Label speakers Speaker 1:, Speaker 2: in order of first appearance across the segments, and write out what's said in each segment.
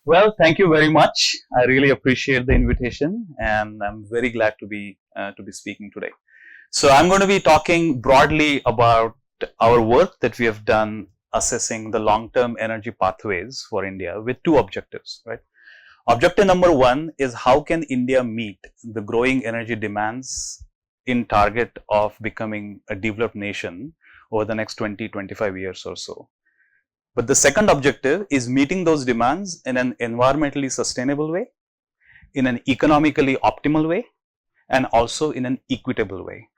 Speaker 1: Well, thank you very much. I really appreciate the invitation, and I'm very glad to be speaking today. So, I'm going to be talking broadly about our work that we have done assessing the long-term energy pathways for India with two objectives. Right. Objective number one is how can India meet the growing energy demands in target of becoming a developed nation over the next 20-25 years or so. But the second objective is meeting those demands in an environmentally sustainable way, in an economically optimal way, and also in an equitable way.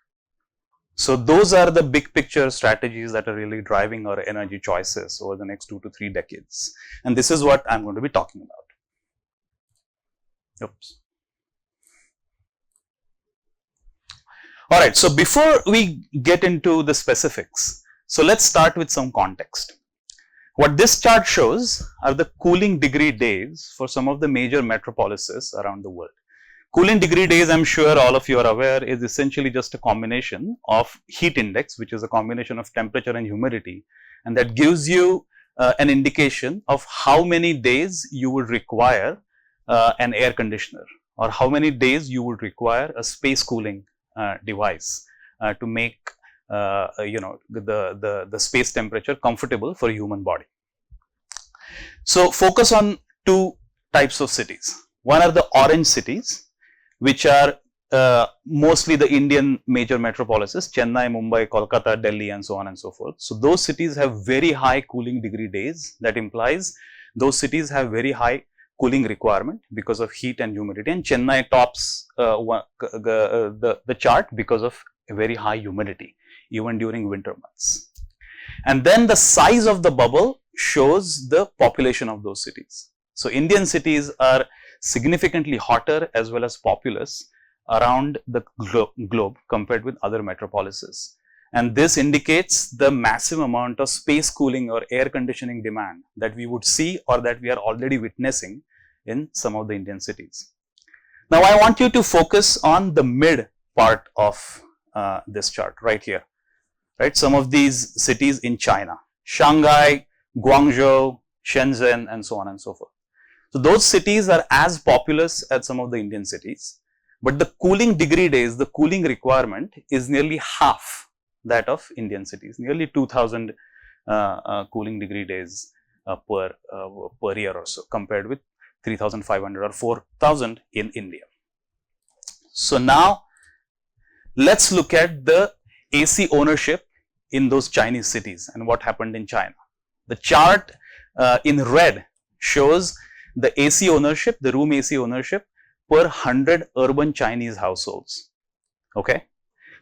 Speaker 1: So those are the big picture strategies that are really driving our energy choices over the next 2 to 3 decades. And this is what I'm going to be talking about. Oops. All right, so before we get into the specifics, so let's start with some context. What this chart shows are the cooling degree days for some of the major metropolises around the world. Cooling degree days, I'm sure all of you are aware, is essentially just a combination of heat index, which is a combination of temperature and humidity, and that gives you an indication of how many days you would require an air conditioner, or how many days you would require a space cooling device to make the space temperature comfortable for a human body. So focus on two types of cities. One are the orange cities, which are mostly the Indian major metropolises, Chennai, Mumbai, Kolkata, Delhi, and so on and so forth. So those cities have very high cooling degree days. That implies those cities have very high cooling requirement because of heat and humidity, and Chennai tops the chart because of a very high humidity even during winter months. And then the size of the bubble shows the population of those cities. So Indian cities are significantly hotter as well as populous around the globe compared with other metropolises. And this indicates the massive amount of space cooling or air conditioning demand that we would see or that we are already witnessing in some of the Indian cities. Now I want you to focus on the mid part of this chart right here. Right, some of these cities in China, Shanghai, Guangzhou, Shenzhen, and so on and so forth. So those cities are as populous as some of the Indian cities, but the cooling degree days, the cooling requirement is nearly half that of Indian cities, nearly 2000 cooling degree days per year or so, compared with 3500 or 4000 in India. So now let's look at the AC ownership in those Chinese cities and what happened in China. The chart in red shows the AC ownership, the room AC ownership per 100 urban Chinese households. Okay.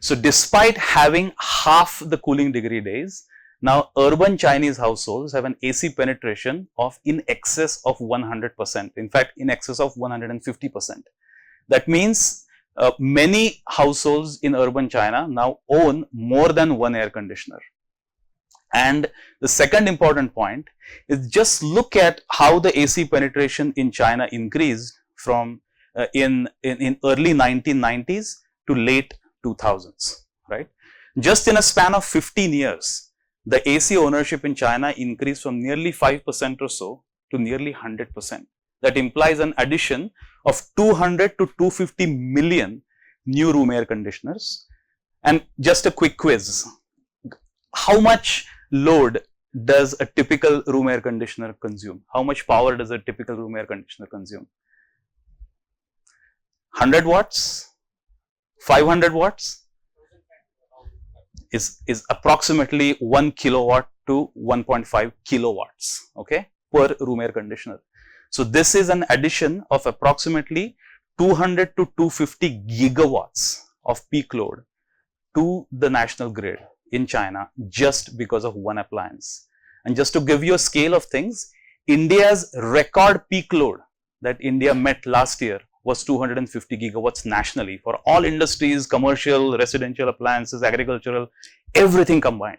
Speaker 1: So despite having half the cooling degree days, now urban Chinese households have an AC penetration of in excess of 100%, in fact in excess of 150%. That means many households in urban China now own more than one air conditioner. And the second important point is just look at how the AC penetration in China increased from in early 1990s to late 2000s, right? Just in a span of 15 years, the AC ownership in China increased from nearly 5% or so to nearly 100%. That implies an addition of 200 to 250 million new room air conditioners. And just a quick quiz, how much load does a typical room air conditioner consume? How much power does a typical room air conditioner consume? 100 watts? 500 watts? Is approximately 1 kilowatt to 1.5 kilowatts, okay, per room air conditioner. So this is an addition of approximately 200 to 250 gigawatts of peak load to the national grid in China just because of one appliance. And just to give you a scale of things, India's record peak load that India met last year was 250 gigawatts nationally for all industries, commercial, residential appliances, agricultural, everything combined.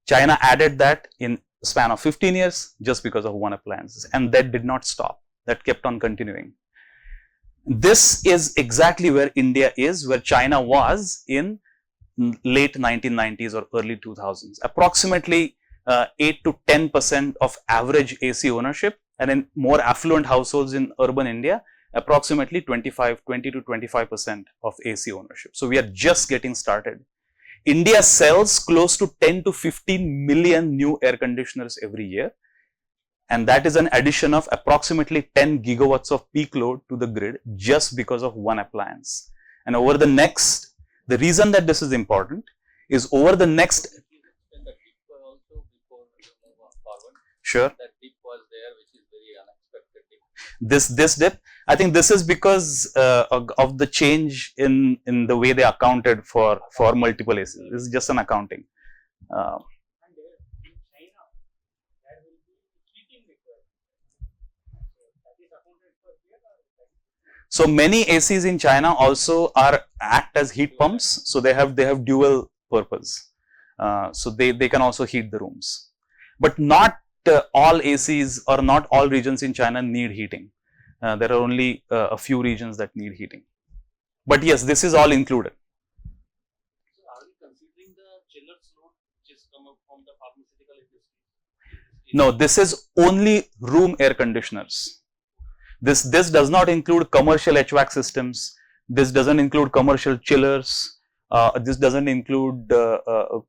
Speaker 1: China added that in a span of 15 years just because of one appliance, and that did not stop. That kept on continuing. This is exactly where India is, where China was in late 1990s or early 2000s. Approximately 8 to 10% of average AC ownership and in more affluent households in urban India, approximately 20 to 25% of AC ownership. So we are just getting started. India sells close to 10 to 15 million new air conditioners every year, and that is an addition of approximately 10 gigawatts of peak load to the grid just because of one appliance. And over the next, the reason that this is important is over the next.
Speaker 2: And the dip also before you move forward.
Speaker 1: Sure.
Speaker 2: That dip was there, which is very unexpected dip.
Speaker 1: This dip, I think this is because of the change in the way they accounted for multiple ACs. This is just an accounting.
Speaker 3: And there in China, there will be heating required. So that is accounted for here or?
Speaker 1: So many ACs in China also act as heat pumps. So they have dual purpose. So they can also heat the rooms, but not all ACs or not all regions in China need heating. There are only a few regions that need heating. But yes, this is all included.
Speaker 2: So are we considering the chillers load which is coming from the pharmaceutical industry?
Speaker 1: No, this is only room air conditioners. This does not include commercial HVAC systems. This doesn't include commercial chillers. This doesn't include the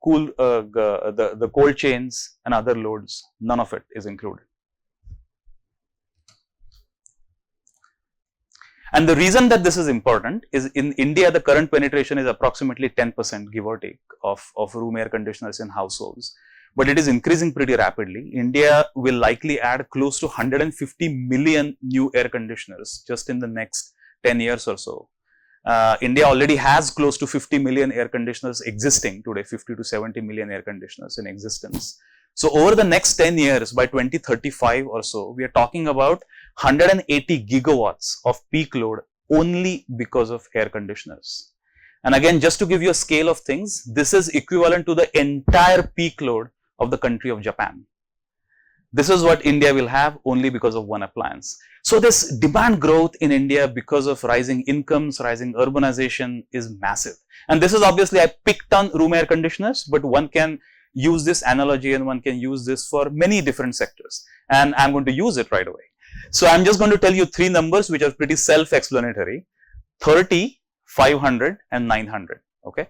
Speaker 1: cold chains and other loads. None of it is included. And the reason that this is important is in India, the current penetration is approximately 10%, give or take, of room air conditioners in households. But it is increasing pretty rapidly. India will likely add close to 150 million new air conditioners just in the next 10 years or so. India already has close to 50 million air conditioners existing today, 50 to 70 million air conditioners in existence. So over the next 10 years, by 2035 or so, we are talking about 180 gigawatts of peak load only because of air conditioners. And again, just to give you a scale of things, this is equivalent to the entire peak load of the country of Japan. This is what India will have only because of one appliance. So this demand growth in India because of rising incomes, rising urbanization is massive. And this is obviously, I picked on room air conditioners, but one can use this analogy and one can use this for many different sectors. And I'm going to use it right away. So I'm just going to tell you three numbers which are pretty self-explanatory: 30, 500 and 900. Okay.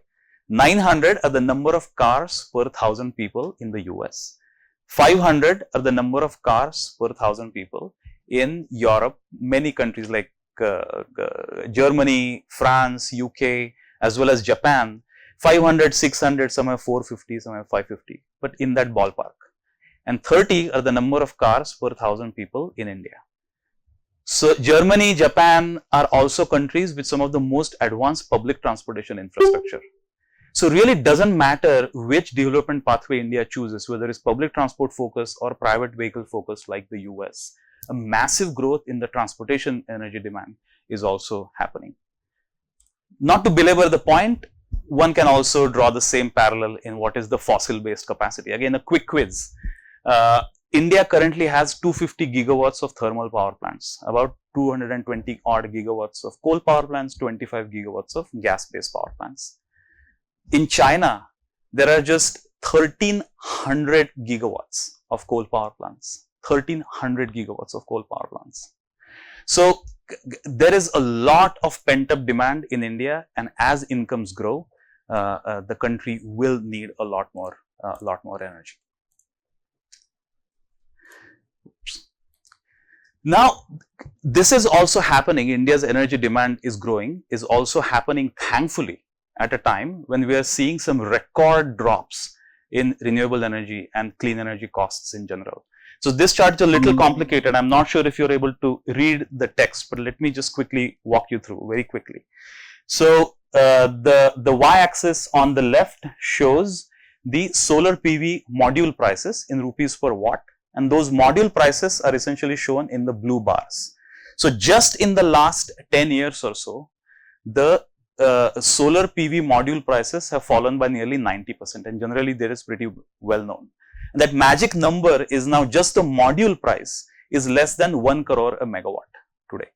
Speaker 1: 900 are the number of cars per 1,000 people in the US. 500 are the number of cars per 1,000 people in Europe, many countries like Germany, France, UK, as well as Japan. 500, 600, some have 450, some have 550, but in that ballpark. And 30 are the number of cars per 1,000 people in India. So Germany, Japan are also countries with some of the most advanced public transportation infrastructure. So really it doesn't matter which development pathway India chooses, whether it's public transport focused or private vehicle focused like the US. A massive growth in the transportation energy demand is also happening. Not to belabor the point, one can also draw the same parallel in what is the fossil based capacity. Again, a quick quiz. India currently has 250 gigawatts of thermal power plants, about 220 odd gigawatts of coal power plants, 25 gigawatts of gas based power plants. In China, there are just 1,300 gigawatts of coal power plants, 1,300 gigawatts of coal power plants. So there is a lot of pent up demand in India, and as incomes grow, the country will need a lot more energy. Oops. Now, this is also happening. India's energy demand is growing, is also happening thankfully at a time when we are seeing some record drops in renewable energy and clean energy costs in general. So this chart is a little complicated. I'm not sure if you're able to read the text, but let me just quickly walk you through very quickly. So the y-axis on the left shows the solar PV module prices in rupees per watt, and those module prices are essentially shown in the blue bars. So just in the last 10 years or so, the solar PV module prices have fallen by nearly 90%, and generally that is pretty well known. And that magic number is now just the module price is less than 1 crore a megawatt today,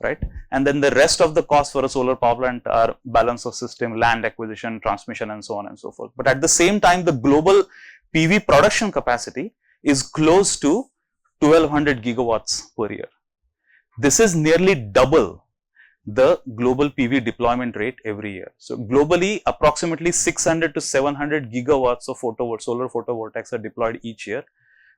Speaker 1: right? And then the rest of the costs for a solar power plant are balance of system, land acquisition, transmission, and so on and so forth. But at the same time, the global PV production capacity is close to 1200 gigawatts per year. This is nearly double the global PV deployment rate every year. So globally, approximately 600 to 700 gigawatts of solar photovoltaics are deployed each year,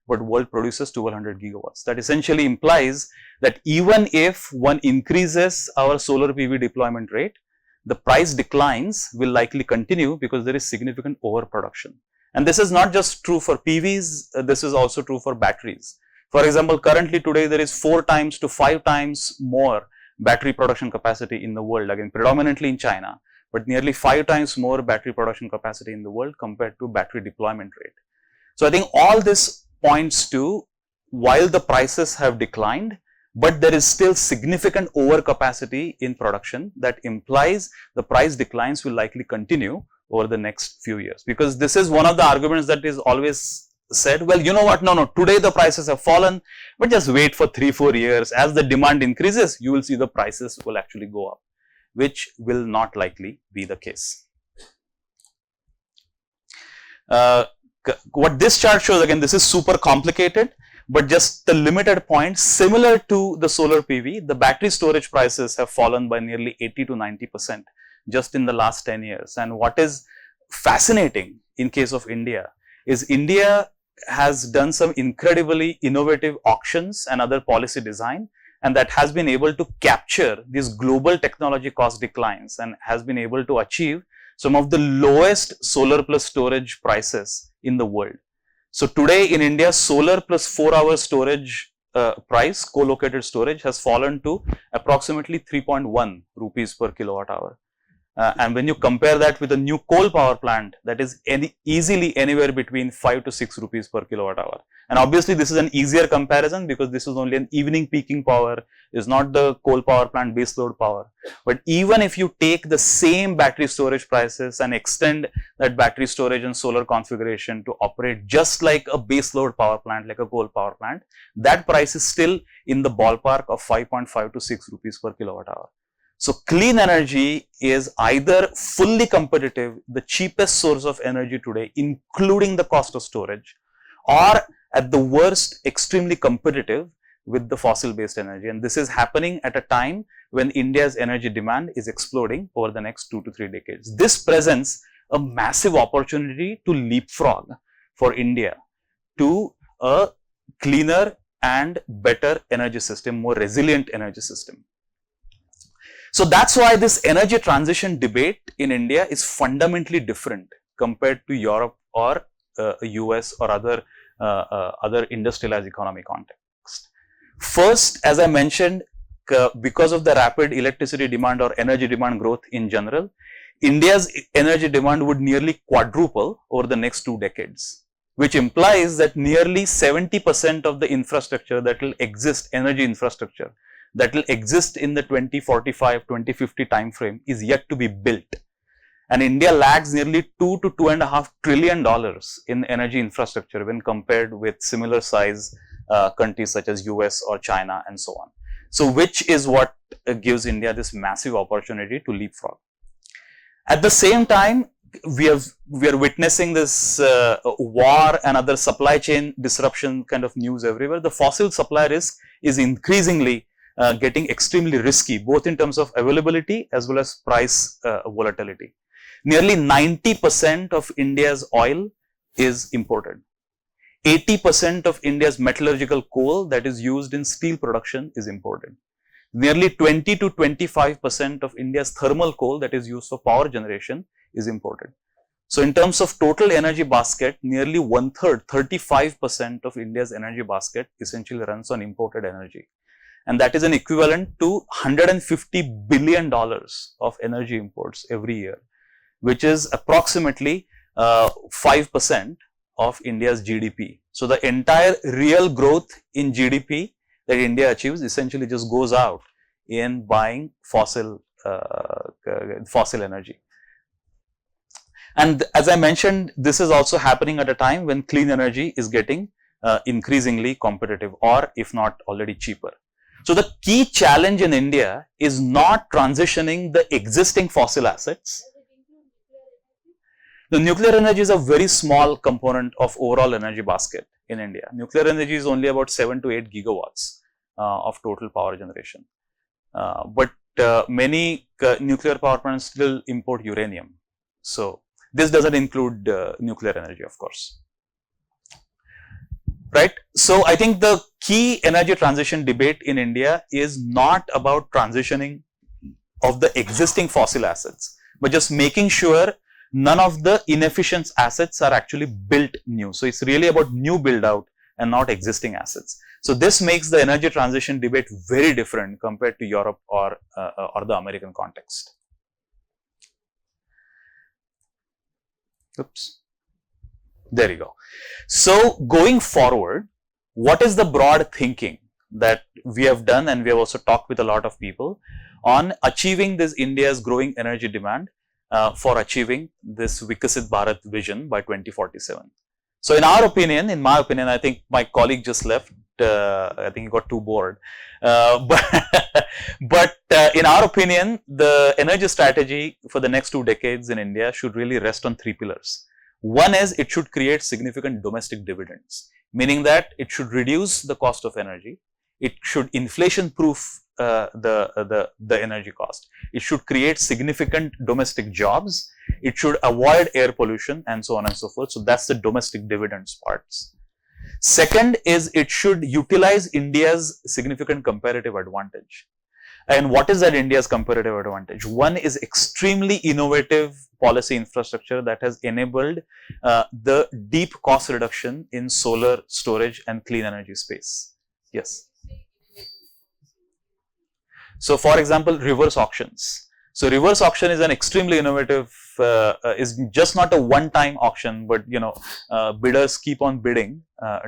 Speaker 1: but world produces 1200 gigawatts. That essentially implies that even if one increases our solar PV deployment rate, the price declines will likely continue because there is significant overproduction. And this is not just true for PVs, this is also true for batteries. For example, currently today there is 4 times to 5 times more battery production capacity in the world, again predominantly in China, but nearly 5 times more battery production capacity in the world compared to battery deployment rate. So I think all this points to, while the prices have declined, but there is still significant overcapacity in production, that implies the price declines will likely continue over the next few years. Because this is one of the arguments that is always said, well, you know what, no, today the prices have fallen, but just wait for 3-4 years. As the demand increases, you will see the prices will actually go up, which will not likely be the case. What this chart shows, again, this is super complicated, but just the limited point, similar to the solar PV, the battery storage prices have fallen by nearly 80 to 90% just in the last 10 years. And what is fascinating in case of India is India has done some incredibly innovative auctions and other policy design, and that has been able to capture these global technology cost declines and has been able to achieve some of the lowest solar plus storage prices in the world. So today in India, solar plus 4-hour storage price, co-located storage, has fallen to approximately 3.1 rupees per kilowatt hour. And when you compare that with a new coal power plant, that is easily anywhere between 5 to 6 rupees per kilowatt hour. And obviously this is an easier comparison because this is only an evening peaking power, is not the coal power plant base load power. But even if you take the same battery storage prices and extend that battery storage and solar configuration to operate just like a base load power plant, like a coal power plant, that price is still in the ballpark of 5.5 to 6 rupees per kilowatt hour. So clean energy is either fully competitive, the cheapest source of energy today, including the cost of storage, or at the worst, extremely competitive with the fossil based energy. And this is happening at a time when India's energy demand is exploding over the next 2 to 3 decades. This presents a massive opportunity to leapfrog for India to a cleaner and better energy system, more resilient energy system. So that's why this energy transition debate in India is fundamentally different compared to Europe or US or other industrialized economy context. First, as I mentioned, because of the rapid electricity demand or energy demand growth in general, India's energy demand would nearly quadruple over the next 2 decades, which implies that nearly 70% of the infrastructure that will exist, energy infrastructure, that will exist in the 2045, 2050 time frame is yet to be built. And India lags nearly $2 to $2.5 trillion in energy infrastructure when compared with similar size countries such as US or China and so on. So which is what gives India this massive opportunity to leapfrog. At the same time, we are witnessing this war and other supply chain disruption kind of news everywhere. The fossil supply risk is increasingly getting extremely risky, both in terms of availability as well as price volatility. Nearly 90% of India's oil is imported. 80% of India's metallurgical coal that is used in steel production is imported. Nearly 20 to 25% of India's thermal coal that is used for power generation is imported. So in terms of total energy basket, nearly 1/3, 35% of India's energy basket essentially runs on imported energy. And that is an equivalent to $150 billion of energy imports every year, which is approximately 5% of India's GDP. So the entire real growth in GDP that India achieves essentially just goes out in buying fossil energy. And as I mentioned, this is also happening at a time when clean energy is getting increasingly competitive, or if not already cheaper. So the key challenge in India is not transitioning the existing fossil assets. The nuclear energy is a very small component of overall energy basket. in India. Nuclear energy is only about 7 to 8 gigawatts of total power generation. But many nuclear power plants still import uranium. So this doesn't include nuclear energy, of course. Right. So I think the key energy transition debate in India is not about transitioning of the existing fossil assets, but just making sure none of the inefficient assets are actually built new. So it's really about new build out and not existing assets. So this makes the energy transition debate very different compared to Europe or the American context. Oops. There you go. So going forward, what is the broad thinking that we have done, and we have also talked with a lot of people on achieving this India's growing energy demand for achieving this Viksit Bharat vision by 2047. So in my opinion, I think my colleague just left. I think he got too bored. But in our opinion, the energy strategy for the next 2 decades in India should really rest on 3 pillars. One is it should create significant domestic dividends, meaning that it should reduce the cost of energy. It should inflation proof the energy cost. It should create significant domestic jobs. It should avoid air pollution and so on and so forth. So that's the domestic dividends parts. Second is it should utilize India's significant comparative advantage. And what is that India's comparative advantage? One is extremely innovative policy infrastructure that has enabled the deep cost reduction in solar storage and clean energy space. Yes. So for example, reverse auctions. So reverse auction is an extremely innovative, is just not a one-time auction, but bidders keep on bidding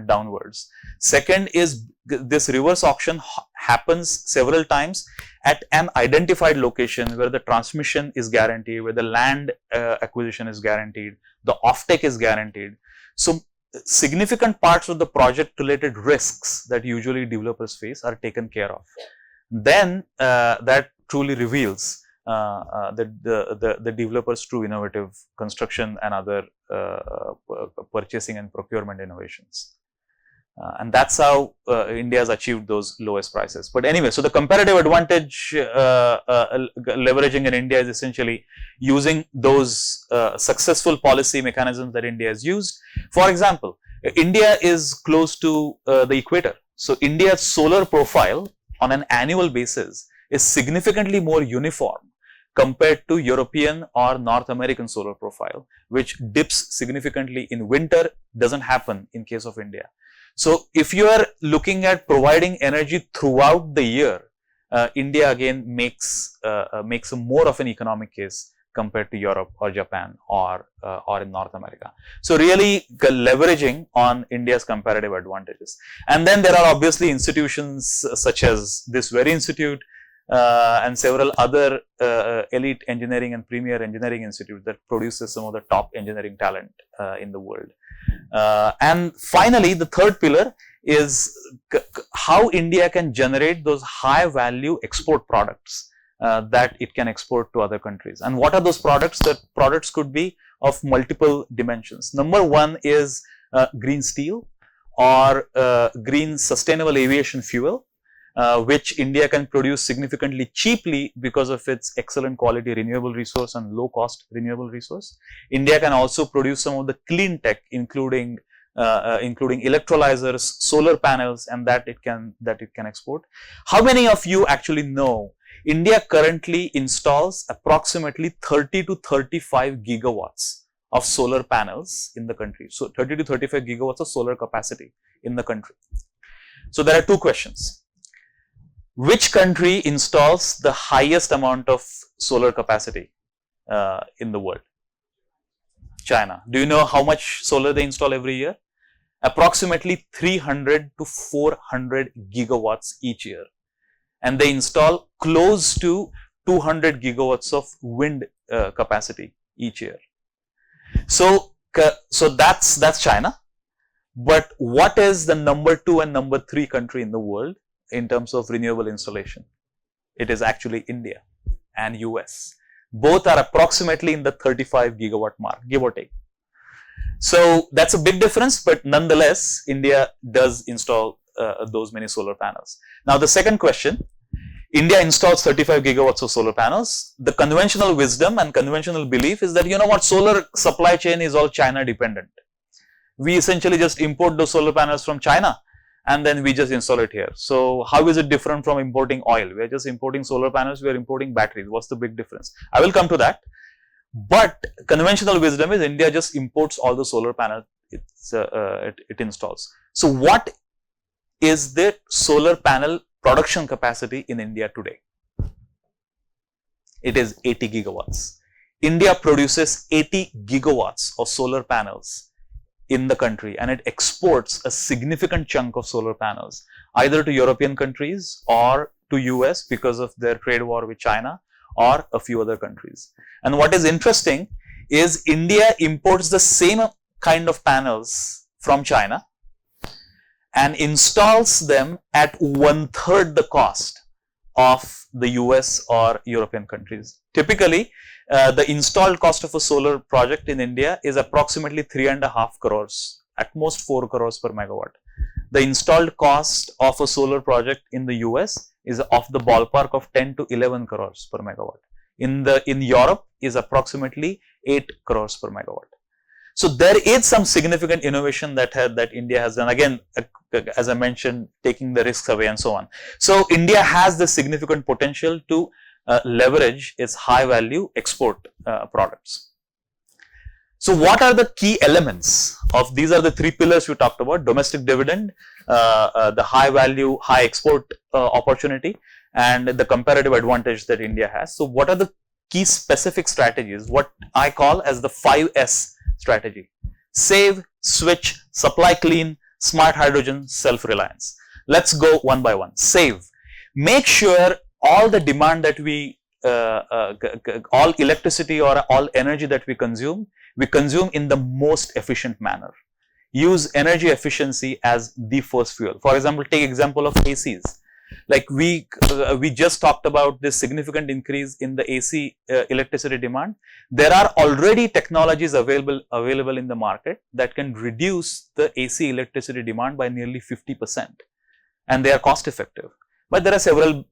Speaker 1: downwards. Second is this reverse auction happens several times at an identified location where the transmission is guaranteed, where the land acquisition is guaranteed, the offtake is guaranteed. So significant parts of the project related risks that usually developers face are taken care of. Then that truly reveals the developers' true innovative construction and other purchasing and procurement innovations. And that's how India has achieved those lowest prices. But anyway, so the comparative advantage leveraging in India is essentially using those successful policy mechanisms that India has used. For example, India is close to the equator. So India's solar profile on an annual basis is significantly more uniform compared to European or North American solar profile, which dips significantly in winter, doesn't happen in case of India. So if you are looking at providing energy throughout the year, India again makes a more of an economic case compared to Europe or Japan or in North America. So really leveraging on India's comparative advantages. And then there are obviously institutions such as this very institute and several other elite engineering and premier engineering institutes that produces some of the top engineering talent in the world. And finally, the third pillar is how India can generate those high value export products that it can export to other countries. And what are those products? The products could be of multiple dimensions. Number one is green steel or green sustainable aviation fuel, which India can produce significantly cheaply because of its excellent quality renewable resource and low cost renewable resource. India can also produce some of the clean tech, including electrolyzers, solar panels, and that it can export. How many of you actually know India currently installs approximately 30 to 35 gigawatts of solar panels in the country? So 30 to 35 gigawatts of solar capacity in the country. So there are two questions. Which country installs the highest amount of solar capacity in the world? China. Do you know how much solar they install every year? Approximately 300 to 400 gigawatts each year. And they install close to 200 gigawatts of wind capacity each year. So that's China. But what is the number 2 and number 3 country in the world in terms of renewable installation? It is actually India and US. Both are approximately in the 35 gigawatt mark, give or take. So that's a big difference, but nonetheless, India does install those many solar panels. Now, the second question, India installs 35 gigawatts of solar panels. The conventional wisdom and conventional belief is that, you know what, solar supply chain is all China dependent. We essentially just import those solar panels from China and then we just install it here. So how is it different from importing oil? We are just importing solar panels, we are importing batteries. What's the big difference? I will come to that. But conventional wisdom is India just imports all the solar panels it installs. So what is the solar panel production capacity in India today? It is 80 gigawatts. India produces 80 gigawatts of solar panels in the country, and it exports a significant chunk of solar panels either to European countries or to US because of their trade war with China or a few other countries. And what is interesting is India imports the same kind of panels from China and installs them at 1/3 the cost of the US or European countries. Typically, the installed cost of a solar project in India is approximately 3.5 crores, at most 4 crores per megawatt. The installed cost of a solar project in the US is of the ballpark of 10 to 11 crores per megawatt. In Europe is approximately 8 crores per megawatt. So there is some significant innovation that India has done. Again, as I mentioned, taking the risks away and so on. So India has the significant potential to leverage its high value export products. So what are the key elements of these? Are the three pillars we talked about: domestic dividend, the high value, high export opportunity, and the comparative advantage that India has. So what are the key specific strategies? What I call as the 5S strategy: save, switch, supply clean, smart hydrogen, self-reliance. Let's go one by one. Save. Make sure all the demand that we, all electricity or all energy that we consume in the most efficient manner. Use energy efficiency as the first fuel. For example, take example of ACs. Like we just talked about this significant increase in the AC electricity demand. There are already technologies available in the market that can reduce the AC electricity demand by nearly 50%, and they are cost effective. But there are several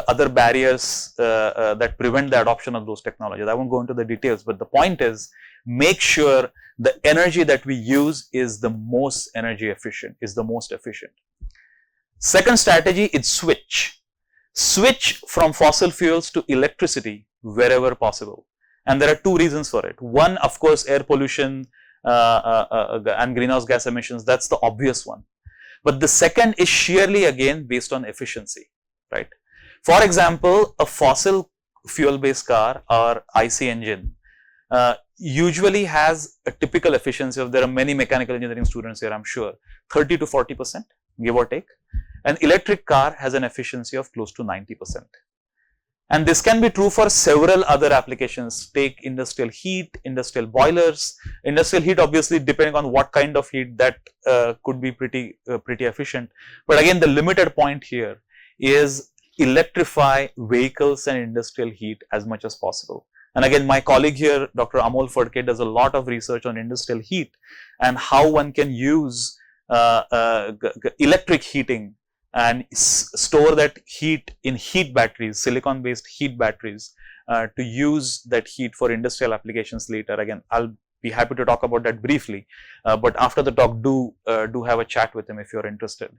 Speaker 1: other barriers that prevent the adoption of those technologies. I won't go into the details, but the point is, make sure the energy that we use is the most energy efficient, is the most efficient. Second strategy is switch. Switch from fossil fuels to electricity wherever possible. And there are two reasons for it. One, of course, air pollution and greenhouse gas emissions. That's the obvious one. But the second is sheerly again based on efficiency, right? For example, a fossil fuel based car or IC engine usually has a typical efficiency of, there are many mechanical engineering students here, I'm sure, 30 to 40%, give or take. An electric car has an efficiency of close to 90%. And this can be true for several other applications. Take industrial heat, industrial boilers. Industrial heat, obviously, depending on what kind of heat, that could be pretty efficient. But again, the limited point here is electrify vehicles and industrial heat as much as possible. And again, my colleague here, Dr. Amol Fadke, does a lot of research on industrial heat and how one can use electric heating and store that heat in heat batteries, silicon based heat batteries, to use that heat for industrial applications later. Again, I'll be happy to talk about that briefly, but after the talk, do have a chat with him if you're interested.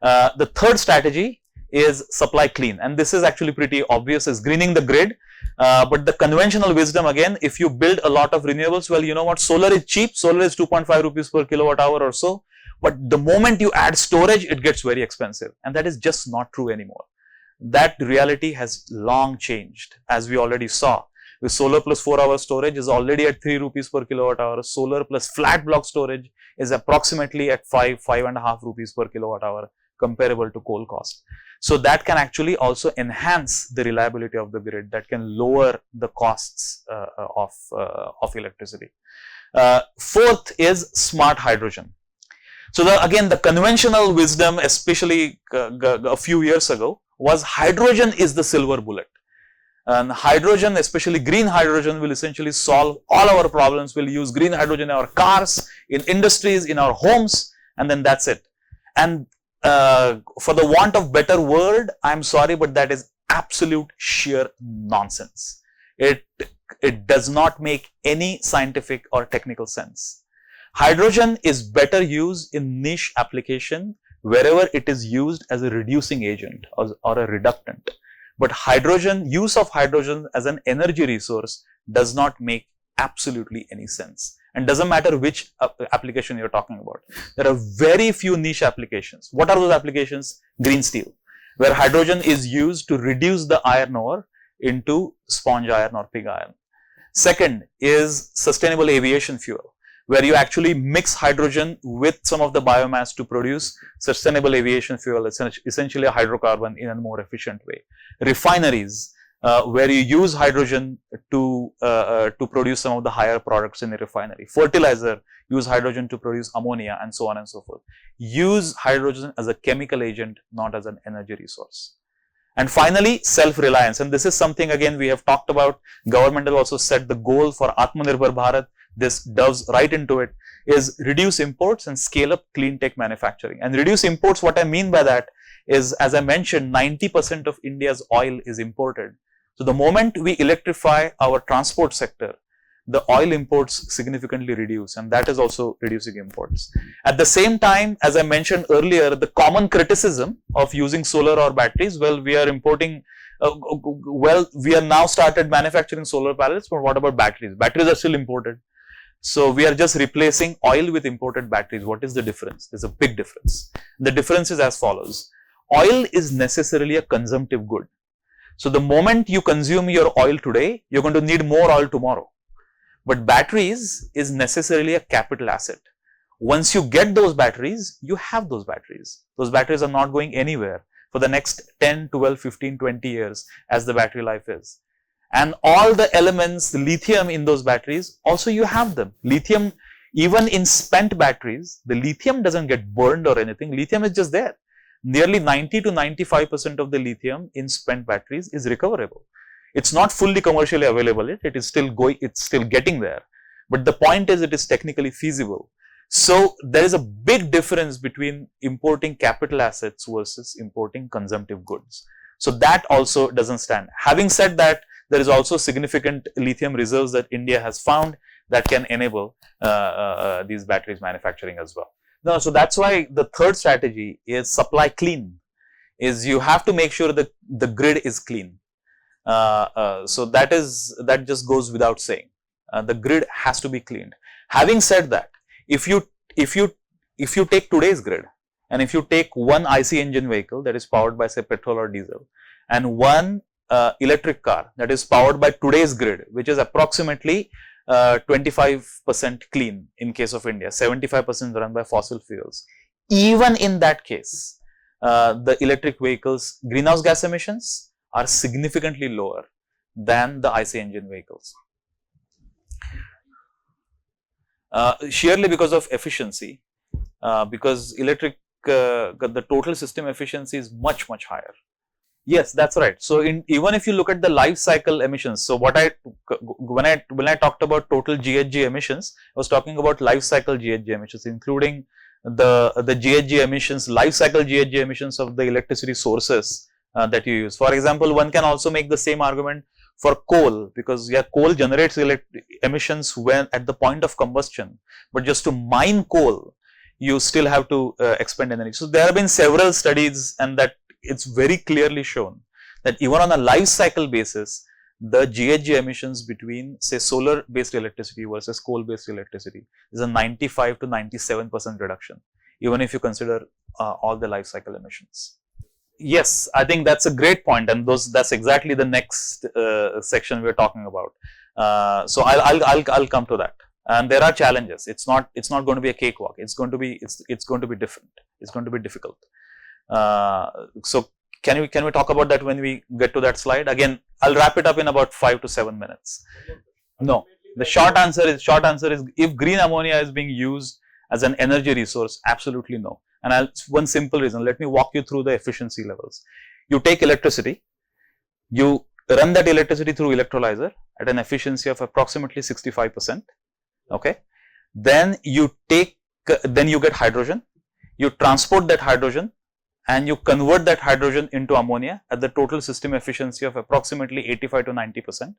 Speaker 1: The third strategy is supply clean, and this is actually pretty obvious, is greening the grid. But the conventional wisdom, again, if you build a lot of renewables, well, you know what, solar is cheap, solar is 2.5 rupees per kilowatt hour or so. But the moment you add storage, it gets very expensive, and that is just not true anymore. That reality has long changed, as we already saw. With solar plus 4-hour storage is already at 3 rupees per kilowatt hour. Solar plus flat block storage is approximately at 5.5 rupees per kilowatt hour, comparable to coal cost. So that can actually also enhance the reliability of the grid, that can lower the costs of electricity. Fourth is smart hydrogen. So again, the conventional wisdom, especially a few years ago, was hydrogen is the silver bullet. And hydrogen, especially green hydrogen, will essentially solve all our problems. We'll use green hydrogen in our cars, in industries, in our homes, and then that's it. And for the want of better word, I'm sorry, but that is absolute sheer nonsense. It does not make any scientific or technical sense. Hydrogen is better used in niche application wherever it is used as a reducing agent or a reductant. But use of hydrogen as an energy resource does not make absolutely any sense. And doesn't matter which application you're talking about. There are very few niche applications. What are those applications? Green steel, where hydrogen is used to reduce the iron ore into sponge iron or pig iron. Second is sustainable aviation fuel, where you actually mix hydrogen with some of the biomass to produce sustainable aviation fuel, essentially a hydrocarbon in a more efficient way. Refineries, where you use hydrogen to produce some of the higher products in the refinery. Fertilizer, use hydrogen to produce ammonia, and so on and so forth. Use hydrogen as a chemical agent, not as an energy resource. And finally, self-reliance, and this is something again we have talked about. Government has also set the goal for Atmanirbhar Bharat. This delves right into it, is reduce imports and scale up clean tech manufacturing. And reduce imports, what I mean by that is, as I mentioned, 90% of India's oil is imported. So the moment we electrify our transport sector, the oil imports significantly reduce, and that is also reducing imports. At the same time, as I mentioned earlier, the common criticism of using solar or batteries, well, we are importing, we are now started manufacturing solar panels, but what about batteries? Batteries are still imported. So we are just replacing oil with imported batteries. What is the difference? There's a big difference. The difference is as follows. Oil is necessarily a consumptive good. So the moment you consume your oil today, you're going to need more oil tomorrow. But batteries is necessarily a capital asset. Once you get those batteries, you have those batteries. Those batteries are not going anywhere for the next 10, 12, 15, 20 years as the battery life is. And all the elements, the lithium in those batteries, also you have them. Lithium, even in spent batteries, the lithium doesn't get burned or anything. Lithium is just there. Nearly 90 to 95% of the lithium in spent batteries is recoverable. It's not fully commercially available. It is still going, it's still getting there. But the point is, it is technically feasible. So there is a big difference between importing capital assets versus importing consumptive goods. So that also doesn't stand. Having said that, there is also significant lithium reserves that India has found that can enable these batteries manufacturing as well. No, so that's why the third strategy is supply clean, is you have to make sure that the grid is clean. So that just goes without saying. The grid has to be cleaned. Having said that, if you take today's grid, and if you take one IC engine vehicle that is powered by say petrol or diesel, and one electric car that is powered by today's grid, which is approximately 25% clean in case of India, 75% run by fossil fuels. Even in that case, the electric vehicles' greenhouse gas emissions are significantly lower than the IC engine vehicles. Sheerly because of efficiency, because electric, the total system efficiency is much higher. Yes, that's right. So even if you look at the life cycle emissions, so when I talked about total GHG emissions, I was talking about life cycle GHG emissions, including the GHG emissions, life cycle GHG emissions of the electricity sources that you use. For example, one can also make the same argument for coal, because coal generates emissions when at the point of combustion, but just to mine coal, you still have to expend energy. So there have been several studies, and that it's very clearly shown that even on a life cycle basis, the GHG emissions between say solar based electricity versus coal based electricity is a 95 to 97% reduction, even if you consider all the life cycle emissions. Yes, I think that's a great point, and that's exactly the next section we're talking about. So I'll come to that. And there are challenges. It's not going to be a cakewalk. It's going to be different. It's going to be difficult. So can we talk about that when we get to that slide? Again, I'll wrap it up in about 5 to 7 minutes. No, the short answer is if green ammonia is being used as an energy resource, absolutely no. And one simple reason, let me walk you through the efficiency levels. You take electricity, you run that electricity through electrolyzer at an efficiency of approximately 65%. Okay. Then you get hydrogen, you transport that hydrogen and you convert that hydrogen into ammonia at the total system efficiency of approximately 85 to 90%.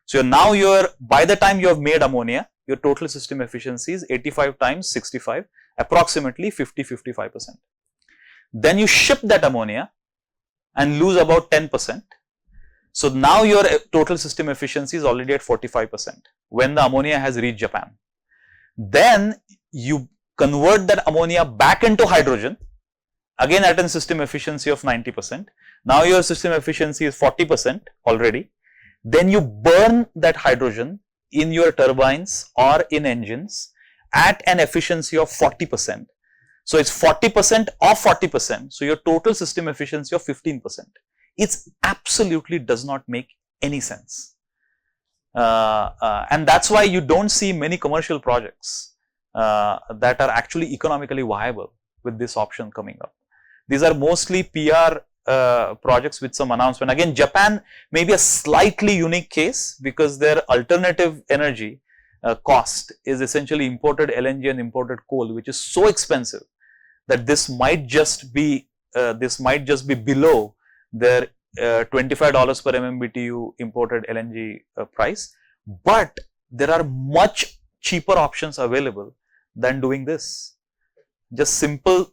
Speaker 1: So by the time you have made ammonia, your total system efficiency is 85 times 65, approximately 55%. Then you ship that ammonia and lose about 10%. So now your total system efficiency is already at 45% when the ammonia has reached Japan. Then you convert that ammonia back into hydrogen, again at a system efficiency of 90%. Now your system efficiency is 40% already. Then you burn that hydrogen in your turbines or in engines at an efficiency of 40%. So it's 40% of 40%. So your total system efficiency of 15%. It absolutely does not make any sense. And that's why you don't see many commercial projects that are actually economically viable with this option coming up. These are mostly PR projects with some announcement. Again, Japan may be a slightly unique case because their alternative energy cost is essentially imported LNG and imported coal, which is so expensive that this might just be below their $25 per MMBTU imported LNG price. But there are much cheaper options available than doing this. Just simple,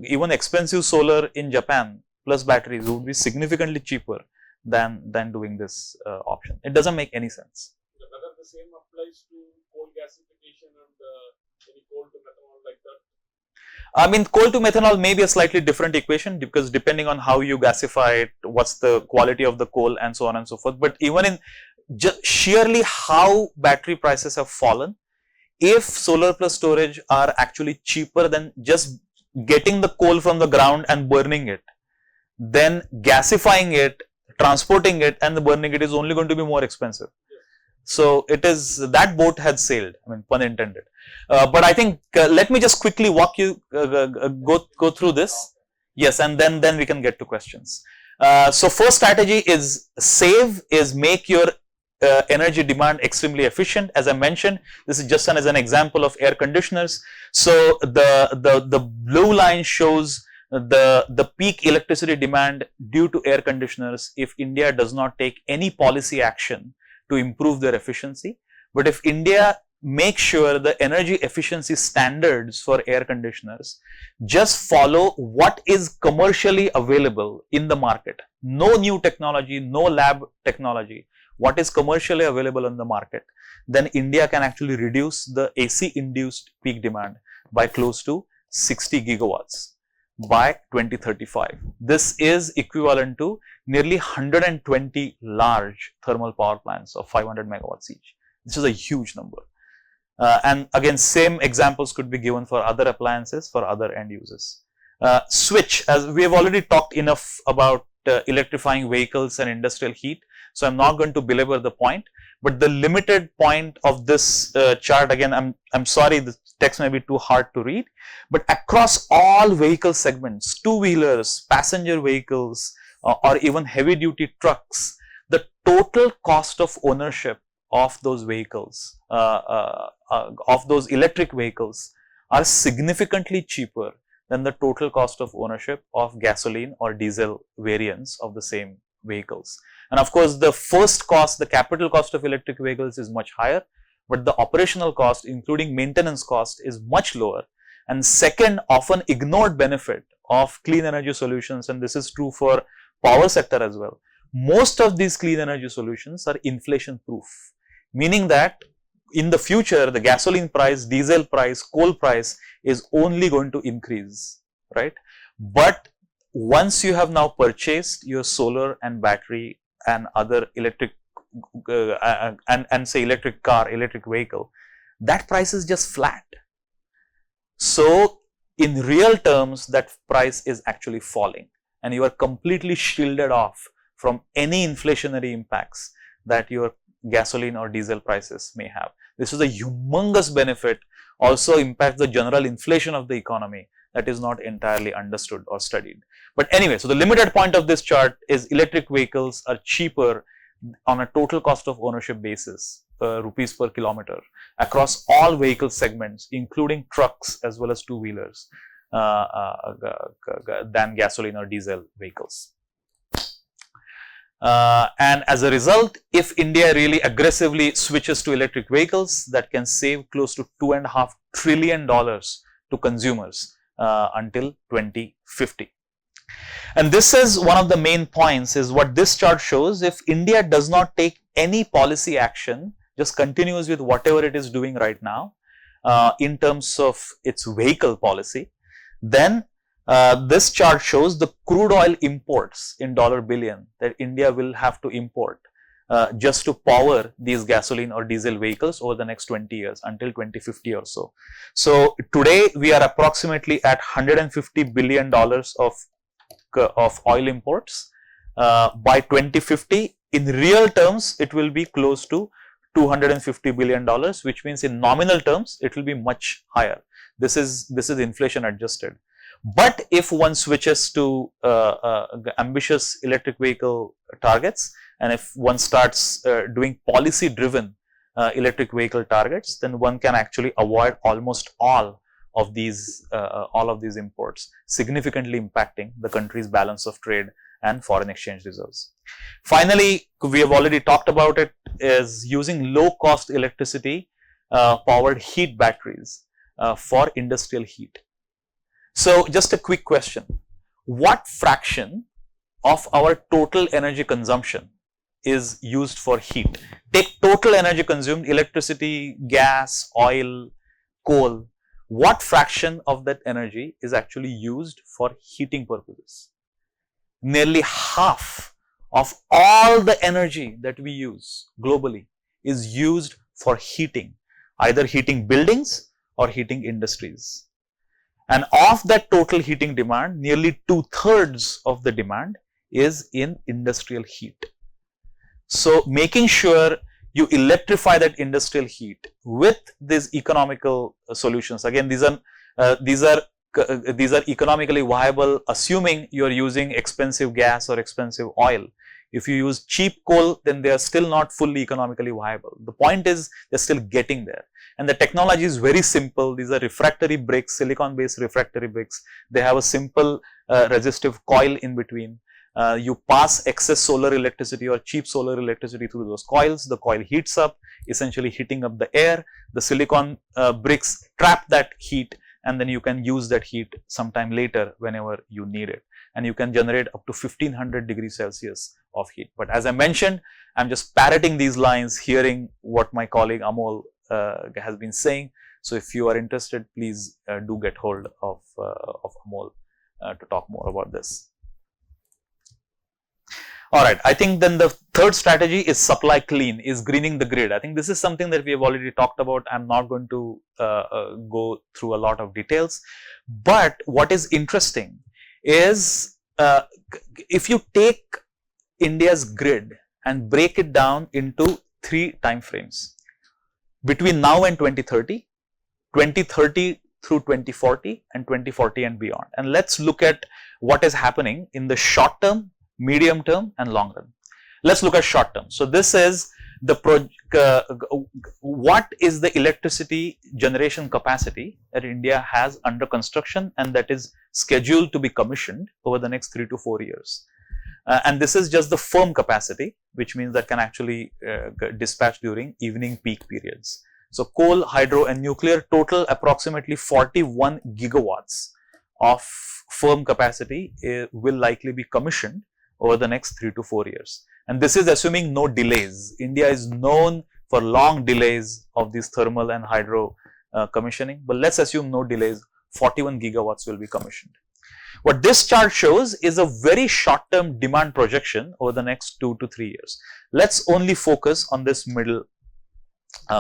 Speaker 1: even expensive solar in Japan plus batteries would be significantly cheaper than doing this option. It doesn't make any sense.
Speaker 2: Whether the same applies to coal gasification and any coal to methanol like that?
Speaker 1: I mean, coal to methanol may be a slightly different equation because depending on how you gasify it, what's the quality of the coal and so on and so forth. But even in just sheerly how battery prices have fallen, if solar plus storage are actually cheaper than just getting the coal from the ground and burning it, then gasifying it, transporting it and burning it is only going to be more expensive. So it is, that boat had sailed, I mean, pun intended. But I think let me just quickly walk you, go through this. Yes, and then we can get to questions. So first strategy is make your energy demand extremely efficient. As I mentioned, this is just as an example of air conditioners. So the blue line shows the peak electricity demand due to air conditioners if India does not take any policy action to improve their efficiency. But if India makes sure the energy efficiency standards for air conditioners just follow what is commercially available in the market, no new technology, no lab technology, what is commercially available in the market, then India can actually reduce the AC induced peak demand by close to 60 gigawatts by 2035. This is equivalent to nearly 120 large thermal power plants of 500 megawatts each. This is a huge number. And again, same examples could be given for other appliances, for other end users. Switch, as we have already talked enough about electrifying vehicles and industrial heat, so I'm not going to belabor the point. But the limited point of this chart, again, I'm sorry, the text may be too hard to read, but across all vehicle segments, two-wheelers, passenger vehicles, or even heavy-duty trucks, the total cost of ownership of those vehicles, of those electric vehicles, are significantly cheaper than the total cost of ownership of gasoline or diesel variants of the same vehicles. And of course, the first cost, the capital cost of electric vehicles is much higher, but the operational cost, including maintenance cost, is much lower. And second, often ignored benefit of clean energy solutions, and this is true for power sector as well. Most of these clean energy solutions are inflation proof, meaning that in the future, the gasoline price, diesel price, coal price is only going to increase, right? But once you have now purchased your solar and battery and other electric and say electric car, electric vehicle, that price is just flat. So in real terms, that price is actually falling and you are completely shielded off from any inflationary impacts that your gasoline or diesel prices may have. This is a humongous benefit, also impacts the general inflation of the economy that is not entirely understood or studied. But anyway, so the limited point of this chart is electric vehicles are cheaper on a total cost of ownership basis, rupees per kilometer, across all vehicle segments, including trucks as well as two-wheelers, than gasoline or diesel vehicles. And as a result, if India really aggressively switches to electric vehicles, that can save close to $2.5 trillion to consumers until 2050. And this is one of the main points, is what this chart shows. If India does not take any policy action, just continues with whatever it is doing right now in terms of its vehicle policy, then this chart shows the crude oil imports in dollar billion that India will have to import just to power these gasoline or diesel vehicles over the next 20 years until 2050 or so. So today we are approximately at $150 billion of oil imports. By 2050, in real terms, it will be close to $250 billion, which means in nominal terms, it will be much higher. This is inflation adjusted. But if one switches to ambitious electric vehicle targets, and if one starts doing policy driven electric vehicle targets, then one can actually avoid almost all of these imports, significantly impacting the country's balance of trade and foreign exchange reserves. Finally, we have already talked about it, is using low cost electricity powered heat batteries for industrial heat. So just a quick question, what fraction of our total energy consumption is used for heat? Take total energy consumed, electricity, gas, oil, coal. What fraction of that energy is actually used for heating purposes? Nearly half of all the energy that we use globally is used for heating, either heating buildings or heating industries. And of that total heating demand, nearly 2/3 of the demand is in industrial heat. So making sure you electrify that industrial heat with these economical solutions. Again, these are economically viable, assuming you are using expensive gas or expensive oil. If you use cheap coal, then they are still not fully economically viable. The point is, they're still getting there. And the technology is very simple. These are refractory bricks, silicon-based refractory bricks. They have a simple resistive coil in between. You pass excess solar electricity or cheap solar electricity through those coils. The coil heats up, essentially heating up the air. The silicon bricks trap that heat, and then you can use that heat sometime later whenever you need it. And you can generate up to 1500 degrees Celsius of heat. But as I mentioned, I'm just parroting these lines, hearing what my colleague Amol has been saying. So if you are interested, please do get hold of Amol to talk more about this. All right, I think then the third strategy is supply clean, is greening the grid. I think this is something that we have already talked about. I'm not going to go through a lot of details. But what is interesting is if you take India's grid and break it down into 3 time frames, between now and 2030, 2030 through 2040, and 2040 and beyond. And let's look at what is happening in the short term, medium term, and long run. Let's look at short term. So this is the what is the electricity generation capacity that India has under construction and that is scheduled to be commissioned over the next 3 to 4 years. And this is just the firm capacity, which means that can actually dispatch during evening peak periods. So coal, hydro, and nuclear total approximately 41 gigawatts of firm capacity will likely be commissioned over the next 3 to 4 years. And this is assuming no delays. India is known for long delays of these thermal and hydro commissioning, but let's assume no delays, 41 gigawatts will be commissioned. What this chart shows is a very short-term demand projection over the next 2 to 3 years. Let's only focus on this middle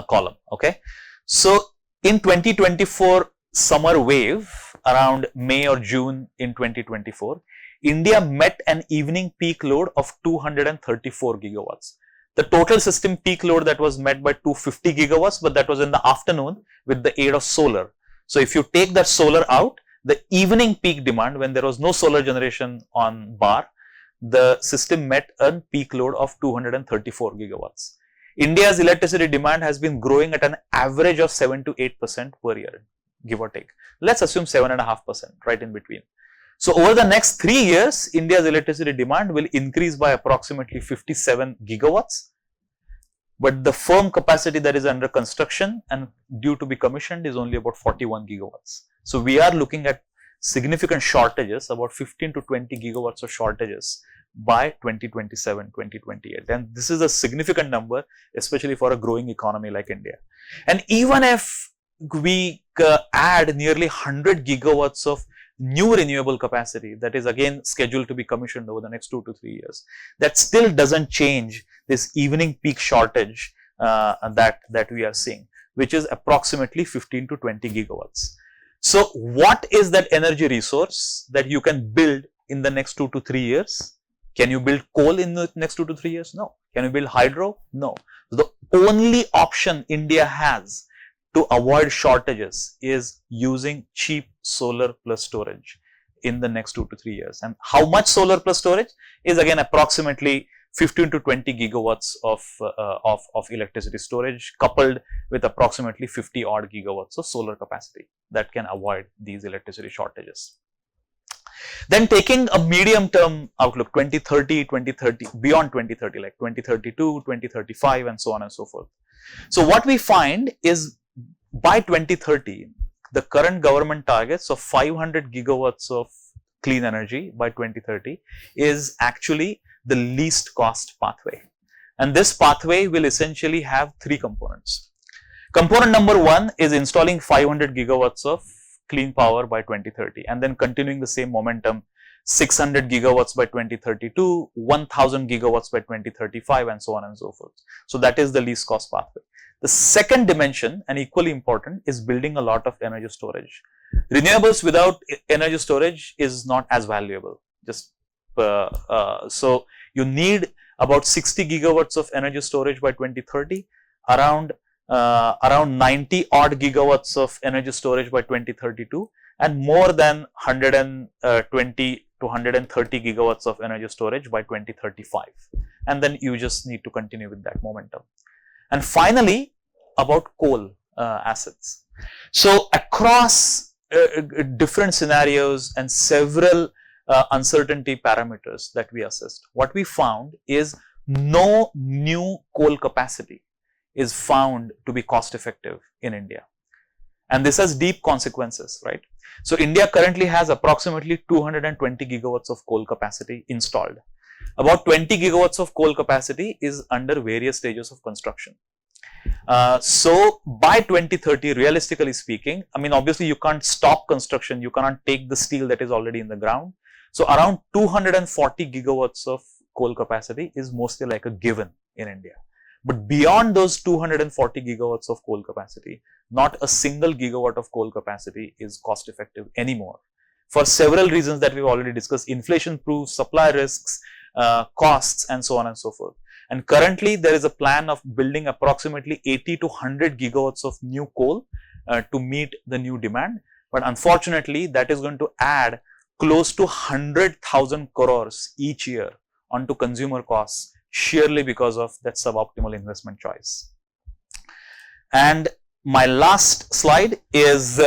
Speaker 1: column, okay? So in 2024 summer wave, around May or June in 2024, India met an evening peak load of 234 gigawatts. The total system peak load that was met by 250 gigawatts, but that was in the afternoon with the aid of solar. So if you take that solar out, the evening peak demand, when there was no solar generation on bar, the system met a peak load of 234 gigawatts. India's electricity demand has been growing at an average of 7 to 8% per year, give or take. Let's assume 7.5%, right in between. So over the next 3 years, India's electricity demand will increase by approximately 57 gigawatts. But the firm capacity that is under construction and due to be commissioned is only about 41 gigawatts. So we are looking at significant shortages, about 15 to 20 gigawatts of shortages by 2027, 2028. And this is a significant number, especially for a growing economy like India. And even if we add nearly 100 gigawatts of new renewable capacity that is again scheduled to be commissioned over the next 2 to 3 years, that still doesn't change this evening peak shortage that we are seeing, which is approximately 15 to 20 gigawatts. So what is that energy resource that you can build in the next 2 to 3 years? Can you build coal in the next 2 to 3 years? No. Can you build hydro? No. The only option India has to avoid shortages is using cheap solar plus storage in the next 2 to 3 years. And how much solar plus storage is again approximately 15 to 20 gigawatts of electricity storage coupled with approximately 50 odd gigawatts of solar capacity that can avoid these electricity shortages. Then taking a medium term outlook 2030, beyond 2030 like 2032, 2035 and so on and so forth. So what we find is by 2030, the current government targets of 500 gigawatts of clean energy by 2030 is actually the least cost pathway. And this pathway will essentially have 3 components. Component number 1 is installing 500 gigawatts of clean power by 2030 and then continuing the same momentum, 600 gigawatts by 2032, 1000 gigawatts by 2035 and so on and so forth. So that is the least cost pathway. The second dimension, and equally important, is building a lot of energy storage. Renewables without energy storage is not as valuable. So you need about 60 gigawatts of energy storage by 2030, around 90 odd gigawatts of energy storage by 2032, and more than 120 to 130 gigawatts of energy storage by 2035. And then you just need to continue with that momentum. And finally, about coal assets. So across different scenarios and several uncertainty parameters that we assessed, what we found is no new coal capacity is found to be cost effective in India. And this has deep consequences, right? So India currently has approximately 220 gigawatts of coal capacity installed. About 20 gigawatts of coal capacity is under various stages of construction. So by 2030, realistically speaking, I mean, obviously you can't stop construction, you cannot take the steel that is already in the ground. So around 240 gigawatts of coal capacity is mostly like a given in India. But beyond those 240 gigawatts of coal capacity, not a single gigawatt of coal capacity is cost effective anymore. For several reasons that we've already discussed: inflation proof, supply risks, costs and so on and so forth. And currently there is a plan of building approximately 80 to 100 gigawatts of new coal to meet the new demand. But unfortunately, that is going to add close to 100,000 crores each year onto consumer costs, sheerly because of that suboptimal investment choice. And my last slide is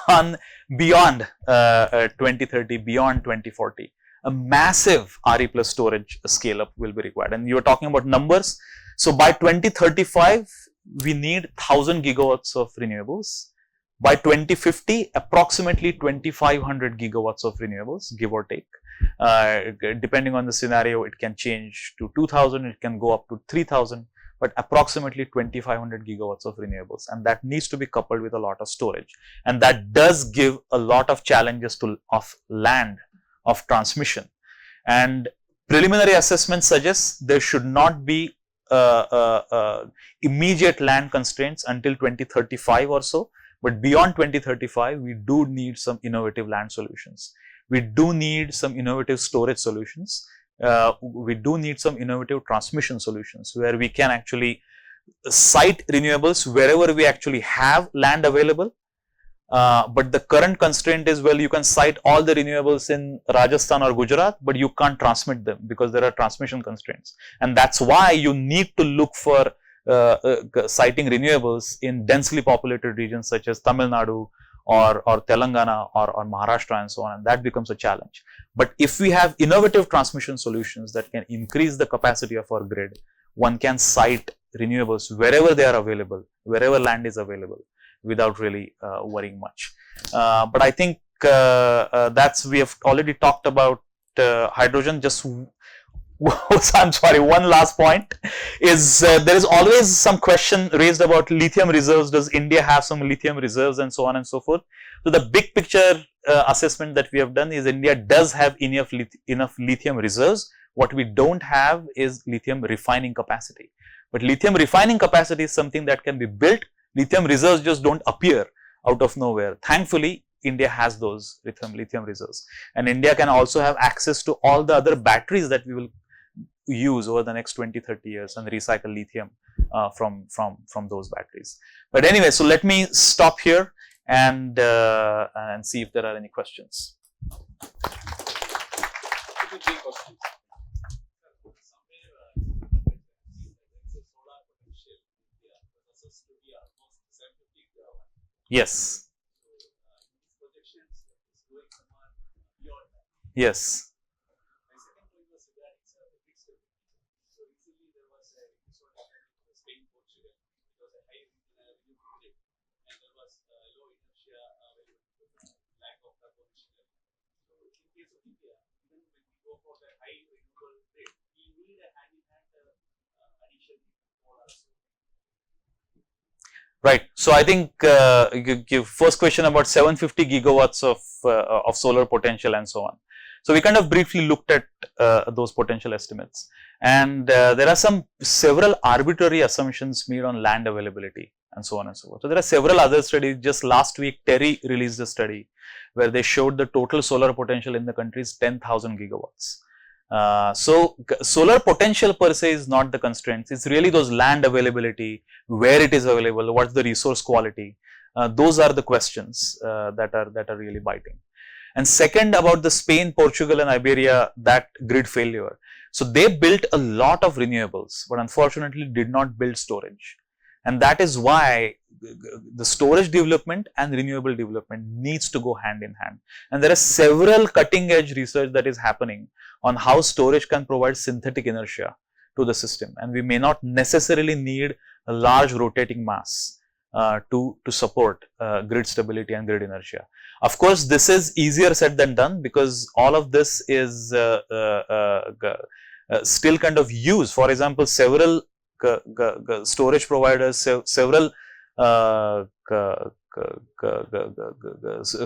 Speaker 1: on beyond 2030, beyond 2040. A massive RE plus storage scale up will be required. And you are talking about numbers. So by 2035, we need 1000 gigawatts of renewables. By 2050, approximately 2500 gigawatts of renewables, give or take. Depending on the scenario, it can change to 2000, it can go up to 3000, but approximately 2500 gigawatts of renewables. And that needs to be coupled with a lot of storage. And that does give a lot of challenges of land, of transmission. And preliminary assessments suggest there should not be immediate land constraints until 2035 or so. But beyond 2035, we do need some innovative land solutions. We do need some innovative storage solutions. We do need some innovative transmission solutions where we can actually site renewables wherever we actually have land available, But the current constraint is, well, you can site all the renewables in Rajasthan or Gujarat, but you can't transmit them because there are transmission constraints. And that's why you need to look for siting renewables in densely populated regions such as Tamil Nadu or Telangana or Maharashtra and so on, and that becomes a challenge. But if we have innovative transmission solutions that can increase the capacity of our grid, one can site renewables wherever they are available, wherever land is available, without really worrying much. But I think we have already talked about hydrogen. Just I'm sorry, one last point is there is always some question raised about lithium reserves. Does India have some lithium reserves and so on and so forth? So the big picture assessment that we have done is India does have enough lithium reserves. What we don't have is lithium refining capacity. But lithium refining capacity is something that can be built. Lithium reserves just don't appear out of nowhere. Thankfully, India has those lithium reserves, and India can also have access to all the other batteries that we will use over the next 20-30 years and recycle lithium from those batteries. But anyway, so let me stop here and see if there are any questions. Yes. Yes. Right. So I think your first question about 750 gigawatts of solar potential and so on. So we kind of briefly looked at those potential estimates, and there are several arbitrary assumptions made on land availability and so on and so forth. So there are several other studies. Just last week, Terry released a study where they showed the total solar potential in the country is 10,000 gigawatts. So solar potential per se is not the constraints. It's really those land availability, where it is available, what's the resource quality. Those are the questions that are really biting. And second, about the Spain, Portugal and Iberia, that grid failure. So they built a lot of renewables, but unfortunately did not build storage. And that is why the storage development and renewable development needs to go hand in hand. And there are several cutting edge research that is happening on how storage can provide synthetic inertia to the system. And we may not necessarily need a large rotating mass to support grid stability and grid inertia. Of course, this is easier said than done because all of this is still kind of used. For example, several storage providers, several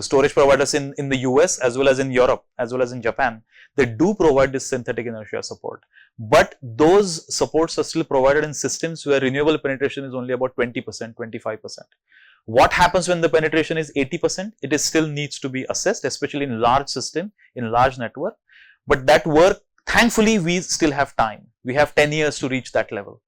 Speaker 1: storage providers in the US as well as in Europe as well as in Japan, they do provide this synthetic inertia support. But those supports are still provided in systems where renewable penetration is only about 20%, 25%. What happens when the penetration is 80%? It is still needs to be assessed, especially in large system, in large network. But that work, thankfully, we still have time. We have 10 years to reach that level.